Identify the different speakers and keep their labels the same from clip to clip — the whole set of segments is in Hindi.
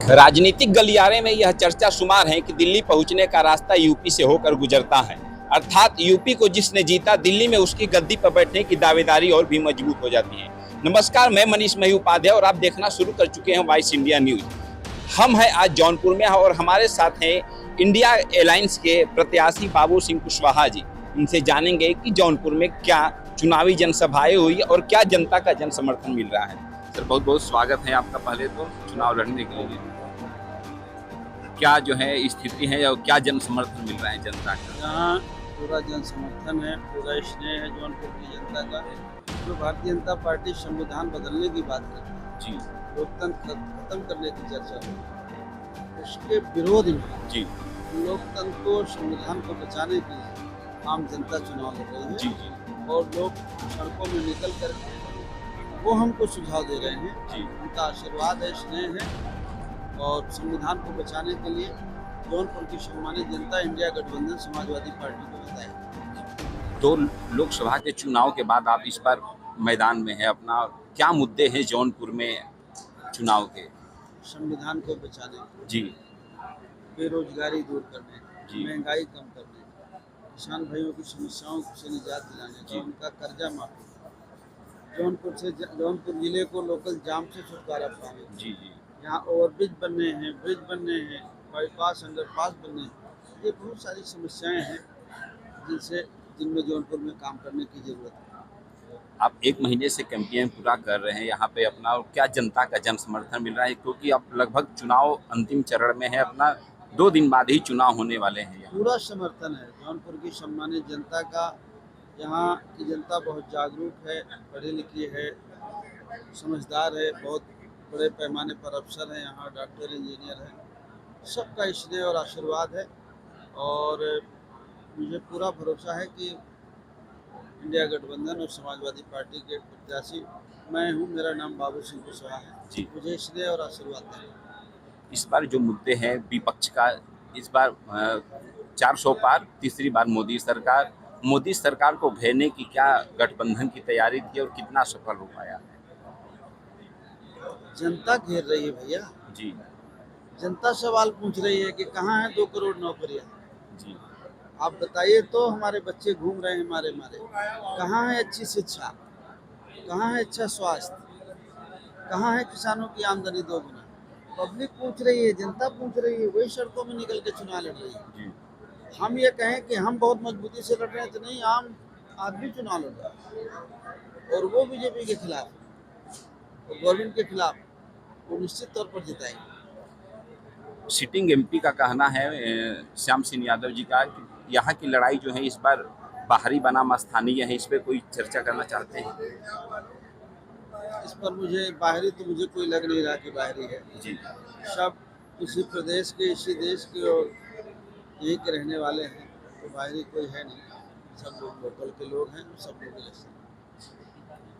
Speaker 1: राजनीतिक गलियारे में यह चर्चा शुमार है कि दिल्ली पहुंचने का रास्ता यूपी से होकर गुजरता है, अर्थात यूपी को जिसने जीता दिल्ली में उसकी गद्दी पर बैठने की दावेदारी और भी मजबूत हो जाती है। नमस्कार, मैं मनीष मही उपाध्याय और आप देखना शुरू कर चुके हैं वॉइस इंडिया न्यूज। हम हैं आज जौनपुर में और हमारे साथ हैं इंडिया अलायंस के प्रत्याशी बाबू सिंह कुशवाहा जी। इनसे जानेंगे कि जौनपुर में क्या चुनावी जनसभाएं हुई और क्या जनता का जन समर्थन मिल रहा है। सर, बहुत बहुत स्वागत है आपका। पहले तो चुनाव लड़ने के लिए क्या जो है स्थिति है और क्या जन समर्थन मिल रहा है जनता का?
Speaker 2: यहाँ पूरा जन समर्थन है, पूरा स्नेह है जौनपुर की जनता का। जो भारतीय जनता पार्टी संविधान बदलने की बात करती है
Speaker 1: जी,
Speaker 2: लोकतंत्र खत्म करने की चर्चा है, उसके विरोध में
Speaker 1: जी,
Speaker 2: लोकतंत्र को संविधान को बचाने के लिए आम जनता चुनाव लड़ रही है।
Speaker 1: जी, जी,
Speaker 2: और लोग सड़कों में निकल कर वो हमको सुझाव दे रहे हैं।
Speaker 1: जी।
Speaker 2: उनका आशीर्वाद है, स्नेह है और संविधान को बचाने के लिए जौनपुर की सम्मानित जनता इंडिया गठबंधन समाजवादी पार्टी को बताएगी।
Speaker 1: तो लोकसभा के चुनाव के बाद आप इस बार मैदान में हैं, अपना क्या मुद्दे हैं जौनपुर में चुनाव के?
Speaker 2: संविधान को बचाने,
Speaker 1: जी,
Speaker 2: बेरोजगारी दूर करने,
Speaker 1: जी।
Speaker 2: महंगाई कम करने, किसान भाइयों की समस्याओं से निजात दिलाने
Speaker 1: जी।
Speaker 2: का, उनका कर्जा माफी, जौनपुर जिले को लोकल जाम से छुटकारा पाने,
Speaker 1: जी, जी,
Speaker 2: यहाँ ओवरब्रिज बनने हैं, ब्रिज बनने हैं, बाईपास अंडरपास बनने हैं। ये बहुत सारी समस्याएं हैं जिनमें जौनपुर में काम करने की जरूरत है।
Speaker 1: आप एक महीने से कैंपेन पूरा कर रहे हैं यहाँ पे अपना, और क्या जनता का जन समर्थन मिल रहा है? क्योंकि अब लगभग चुनाव अंतिम चरण में है, अपना 2 दिन बाद ही चुनाव होने वाले हैं यहाँ।
Speaker 2: पूरा समर्थन है जौनपुर की सम्मानित जनता का। यहाँ की जनता बहुत जागरूक है, पढ़ी लिखी है, समझदार है, बहुत बड़े पैमाने पर अफसर हैं, यहाँ डॉक्टर इंजीनियर हैं। सबका स्नेह और आशीर्वाद है और मुझे पूरा भरोसा है कि इंडिया गठबंधन और समाजवादी पार्टी के प्रत्याशी मैं हूँ। मेरा नाम बाबू सिंह कुशवाहा है
Speaker 1: जी।
Speaker 2: मुझे स्नेह और आशीर्वाद है।
Speaker 1: इस बार जो मुद्दे हैं विपक्ष का, इस बार 400 पार, तीसरी बार मोदी सरकार को घेरने की क्या गठबंधन की तैयारी थी और कितना सफल हो पाया है?
Speaker 2: जनता घेर रही है भैया,
Speaker 1: जी,
Speaker 2: जनता सवाल पूछ रही है कि कहाँ है 2 करोड़ नौकरियाँ।
Speaker 1: जी,
Speaker 2: आप बताइए तो, हमारे बच्चे घूम रहे हैं मारे मारे। कहाँ है अच्छी शिक्षा, कहाँ है अच्छा स्वास्थ्य, कहाँ है किसानों की आमदनी दोगुना? पब्लिक पूछ रही है, जनता पूछ रही है, वही सड़कों में निकल के चुनाव लड़ रही है।
Speaker 1: जी।
Speaker 2: हम ये कहें कि हम बहुत मजबूती से लड़ रहे हैं तो नहीं, आम आदमी चुनाव लड़ रहा है और वो बीजेपी के खिलाफ और गवर्नमेंट के खिलाफ, वो निश्चित तौर पर जिताएंगे।
Speaker 1: सिटिंग एमपी का कहना है, श्याम सिंह यादव जी का, कि यहाँ की लड़ाई जो है इस बार बाहरी बनाम स्थानीय है। इस पर कोई चर्चा करना चाहते हैं?
Speaker 2: इस पर मुझे कोई लग नहीं रहा कि बाहरी है।
Speaker 1: जी,
Speaker 2: सब इसी प्रदेश के, इसी देश के और यहीं के रहने वाले हैं, तो बाहरी कोई है नहीं। सब लोग लोकल के लोग हैं, सब लोग जैसे।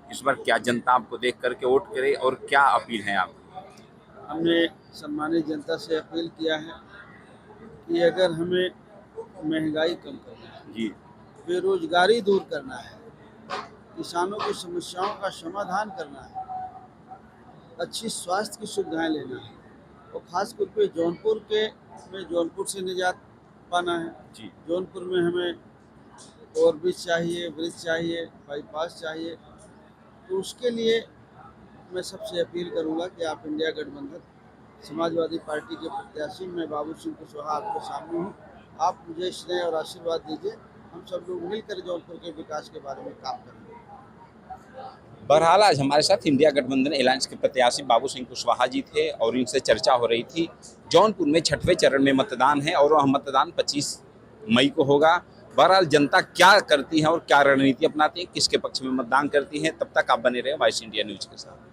Speaker 1: इस बार क्या जनता आपको देख करके वोट करे और क्या अपील है आपकी?
Speaker 2: हमने सम्मानित जनता से अपील किया है कि अगर हमें महंगाई कम करना है,
Speaker 1: जी,
Speaker 2: बेरोजगारी दूर करना है, किसानों की समस्याओं का समाधान करना है, अच्छी स्वास्थ्य की सुविधाएं लेना है और खास करके जौनपुर से निजात पाना है।
Speaker 1: जी,
Speaker 2: जौनपुर में हमें ओवरब्रिज चाहिए, ब्रिज चाहिए, बाईपास चाहिए। तो उसके लिए मैं सबसे अपील करूंगा कि आप इंडिया गठबंधन समाजवादी पार्टी के प्रत्याशी मैं बाबू सिंह कुशवाहा आपके सामने हूँ। आप मुझे स्नेह और आशीर्वाद दीजिए। हम सब लोग मिलकर जौनपुर के विकास के बारे में काम करेंगे।
Speaker 1: बहरहाल आज हमारे साथ इंडिया गठबंधन अलायंस के प्रत्याशी बाबू सिंह कुशवाहा जी थे और इनसे चर्चा हो रही थी। जौनपुर में 6वें चरण में मतदान है और वह मतदान 25 मई को होगा। बहरहाल जनता क्या करती है और क्या रणनीति अपनाती है, किसके पक्ष में मतदान करती है, तब तक आप बने रहे वॉइस इंडिया न्यूज के साथ।